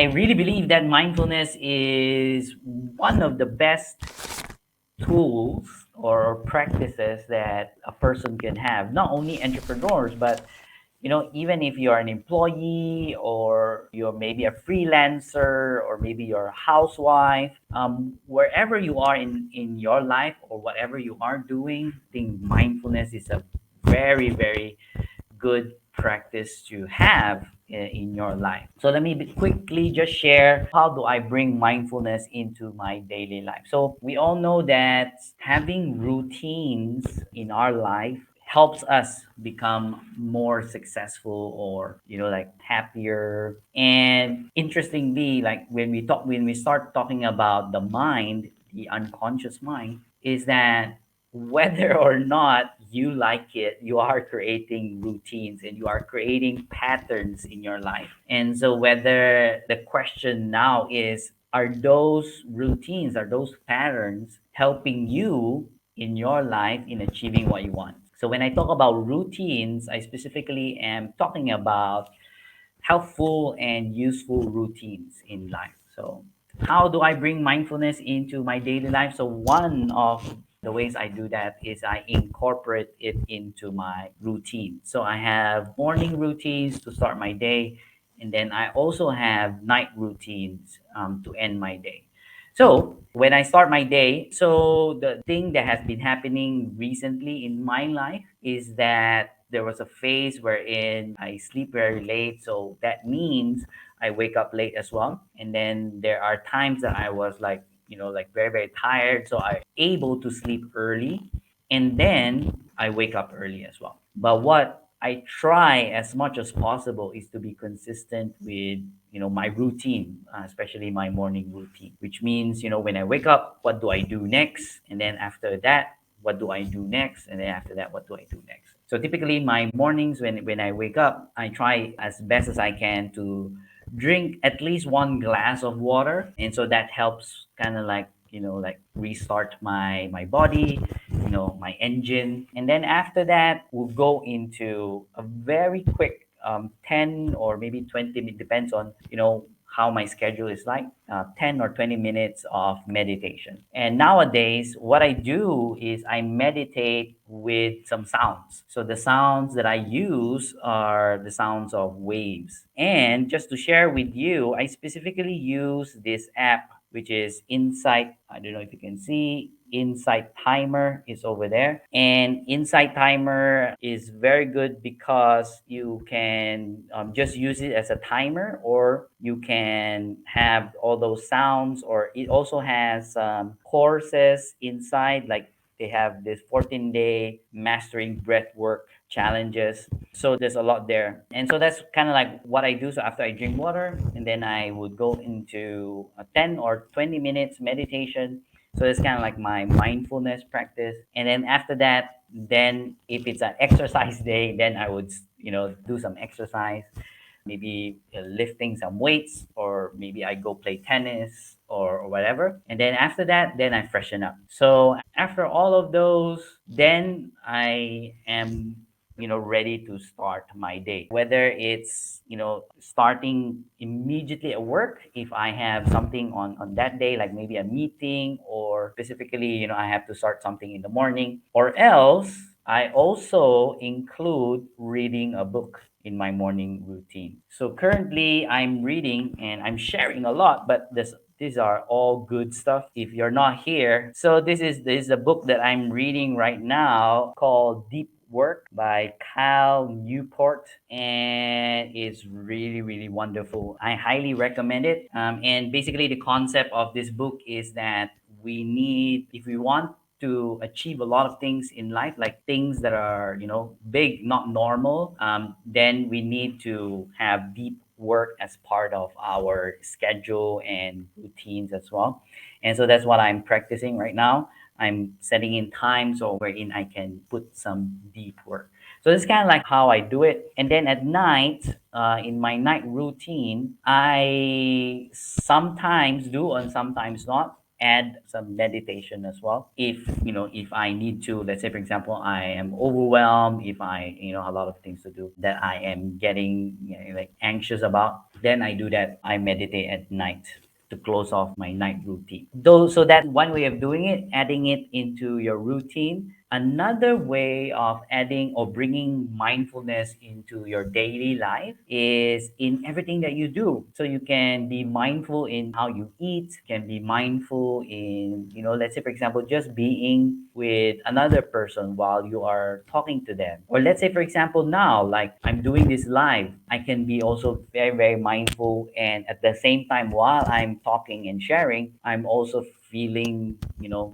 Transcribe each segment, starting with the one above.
I really believe that mindfulness is one of the best tools or practices that a person can have, not only entrepreneurs, but even if you're an employee or you're maybe a freelancer or maybe you're a housewife, wherever you are in your life or whatever you are doing, I think mindfulness is a very, very good practice to have in your life. So let me quickly just share how do I bring mindfulness into my daily life. So we all know that having routines in our life helps us become more successful or like happier. And interestingly, like when we start talking about the mind, the unconscious mind, is that whether or not you like it, you are creating routines and you are creating patterns in your life. And so, whether the question now is, are those routines, are those patterns helping you in your life in achieving what you want? So, when I talk about routines, I specifically am talking about helpful and useful routines in life. So, how do I bring mindfulness into my daily life? So, one of the ways I do that is I incorporate it into my routine. So, I have morning routines to start my day, and then I also have night routines to end my day. So, when I start my day, so the thing that has been happening recently in my life is that there was a phase wherein I sleep very late. So that means I wake up late as well. And then there are times that I was like, like very, very tired. So I'm able to sleep early. And then I wake up early as well. But what I try as much as possible is to be consistent with my routine, especially my morning routine, which means when I wake up, what do I do next? And then after that, what do I do next? And then after that, what do I do next? So typically my mornings when I wake up, I try as best as I can to drink at least one glass of water. And so that helps kind of like, like restart my body, my engine. And then after that, we'll go into a very quick 10 or maybe 20 minutes, depends on, how my schedule is like, 10 or 20 minutes of meditation. And nowadays, what I do is I meditate with some sounds. So the sounds that I use are the sounds of waves. And just to share with you, I specifically use this app, which is Insight. I don't know if you can see. Insight Timer is over there. And Insight Timer is very good because you can just use it as a timer, or you can have all those sounds, or it also has courses inside, like they have this 14-day mastering breath work challenges. So there's a lot there. And so that's kind of like what I do. So after I drink water, and then I would go into a 10 or 20 minutes meditation. So it's kind of like my mindfulness practice. And then after that, then if it's an exercise day, then I would, do some exercise, maybe lifting some weights, or maybe I go play tennis or whatever. And then after that, then I freshen up. So after all of those, then I am ready to start my day, whether it's starting immediately at work if I have something on that day, like maybe a meeting, or specifically I have to start something in the morning, or else I also include reading a book in my morning routine. So currently I'm reading and I'm sharing a lot, but these are all good stuff if you're not here. So this is a book that I'm reading right now called Deep Work by Cal Newport, and it's really, really wonderful. I highly recommend it. And basically the concept of this book is that if we want to achieve a lot of things in life, like things that are big, not normal, then we need to have deep work as part of our schedule and routines as well. And so that's what I'm practicing right now. I'm setting in time so wherein I can put some deep work. So it's kind of like how I do it. And then at night, in my night routine, I sometimes do and sometimes not. add some meditation as well. If I need to, let's say for example, I am overwhelmed, if I a lot of things to do that I am getting like anxious about, then I do that. I meditate at night to close off my night routine. Though, so that's one way of doing it, adding it into your routine. Another way of adding or bringing mindfulness into your daily life is in everything that you do. So you can be mindful in how you eat, can be mindful in, let's say for example, just being with another person while you are talking to them. Or let's say for example, now, like I'm doing this live, I can be also very, very mindful, and at the same time while I'm talking and sharing, I'm also feeling,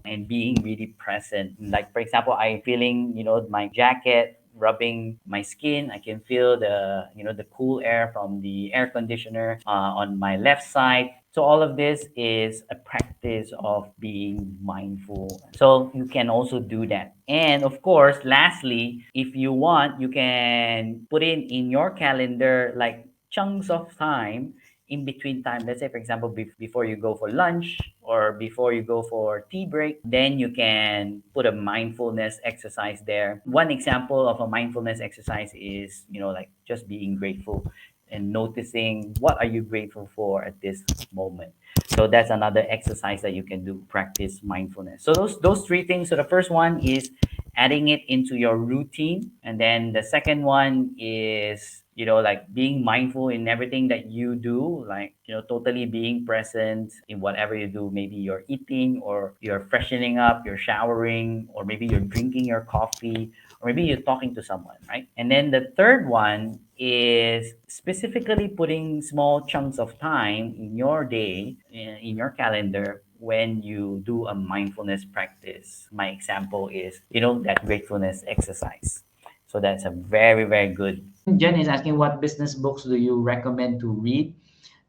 and being really present. Like for example, I feeling, my jacket rubbing my skin. I can feel the cool air from the air conditioner on my left side. So all of this is a practice of being mindful. So you can also do that. And of course, lastly, if you want, you can put in your calendar like chunks of time in between time. Let's say for example, before you go for lunch or before you go for tea break, then you can put a mindfulness exercise there. One example of a mindfulness exercise is, like just being grateful and noticing what are you grateful for at this moment. So that's another exercise that you can do, practice mindfulness. So those three things. So the first one is adding it into your routine, and then the second one is, like being mindful in everything that you do, like, totally being present in whatever you do. Maybe you're eating, or you're freshening up, you're showering, or maybe you're drinking your coffee, or maybe you're talking to someone, right? And then the third one is specifically putting small chunks of time in your day, in your calendar, when you do a mindfulness practice. My example is, that gratefulness exercise. So that's a very, very good. Jen is asking, what business books do you recommend to read?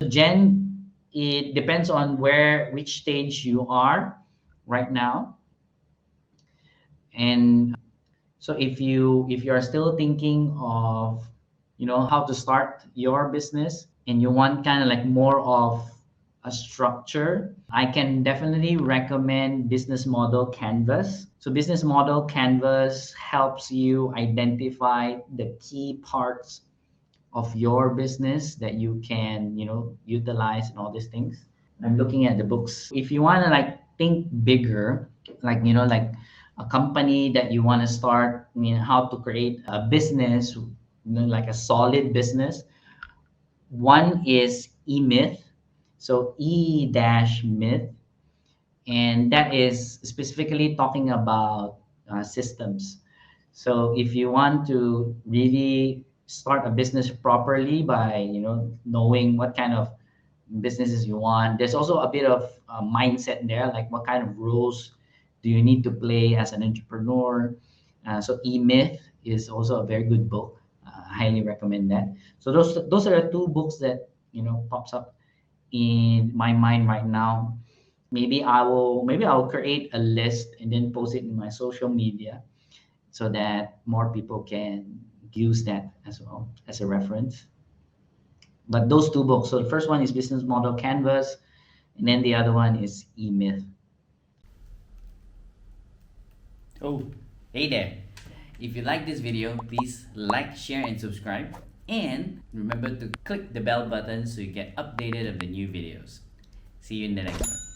So Jen, it depends on which stage you are right now. And so if you are still thinking of, how to start your business, and you want kind of like more of a structure, I can definitely recommend Business Model Canvas. So Business Model Canvas helps you identify the key parts of your business that you can, utilize and all these things. I'm looking at the books. If you want to like think bigger, like, like a company that you want to start, how to create a business, like a solid business. One is E-Myth. So E-Myth, and that is specifically talking about systems. So if you want to really start a business properly by, knowing what kind of businesses you want, there's also a bit of mindset there, like what kind of roles do you need to play as an entrepreneur. So E-Myth is also a very good book. I highly recommend that. So those are the two books that, pops up in my mind right now. Maybe I'll create a list and then post it in my social media, so that more people can use that as well as a reference. But those two books. So the first one is Business Model Canvas, and then the other one is E-Myth. Oh, hey there. If you like this video, please like, share, and subscribe. And remember to click the bell button so you get updated of the new videos. See you in the next one.